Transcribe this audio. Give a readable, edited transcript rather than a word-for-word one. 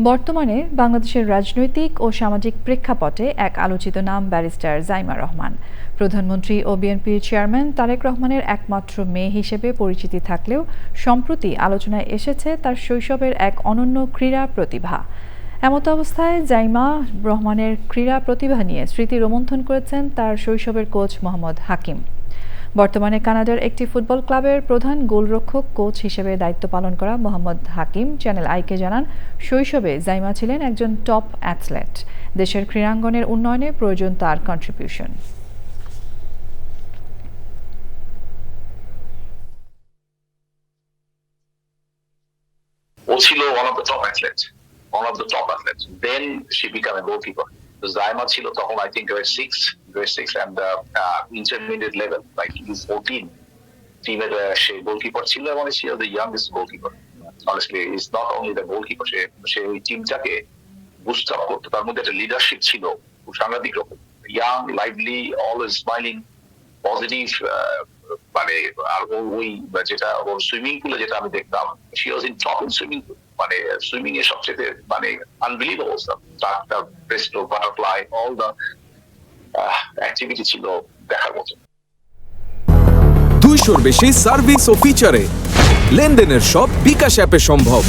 বর্তমানে বাংলাদেশের রাজনৈতিক ও সামাজিক প্রেক্ষাপটে এক আলোচিত নাম ব্যারিস্টার জাইমা রহমান। প্রধানমন্ত্রী ও বিএনপির চেয়ারম্যান তারেক রহমানের একমাত্র মেয়ে হিসেবে পরিচিতি থাকলেও সম্প্রতি আলোচনায় এসেছে তার শৈশবের এক অনন্য ক্রীড়া প্রতিভা। এমত অবস্থায় জাইমা রহমানের ক্রীড়া প্রতিভা নিয়ে স্মৃতি রোমন্থন করেছেন তার শৈশবের কোচ মোহাম্মদ হাকিম। বর্তমানে কানাডার একটি ফুটবল ক্লাবের প্রধান গোলরক্ষক কোচ হিসেবে দায়িত্ব পালন করা মোহাম্মদ হাকিম চ্যানেল আইকে জানান, শৈশবে জাইমা ছিলেন একজন টপ অ্যাথলেট। দেশের ক্রীড়াঙ্গনের উন্নয়নে প্রয়োজন তার কন্ট্রিবিউশন। ও ছিল one of the top athletes. Then she became a goalkeeper. Zaima ছিল তখন I think grade 6 and intermediate level, like he's 14. টিমের সে গোলকিপার ছিল এবং সে the youngest goalkeeper. Honestly, it's not only the goalkeeper, সে ওই টিমটাকে বুস্ট আপ করতো। তার মধ্যে একটা লিডারশিপ ছিল খুব সাংঘাতিক রকম। Young, lively, always smiling, positive. মানে আর ওই যেটা ওর সুইমিং পুলে যেটা আমি দেখতাম, she was in top in swimming pool. মানে সুইমিং এর সবচেয়ে মানে আনবিলিভেবল স্টাফ। তার breast butterfly, all the activity ছিল দেখার মতো। 200-র বেশি সার্ভিস ও ফিচারে লেনদেনের সব বিকাশ অ্যাপে সম্ভব।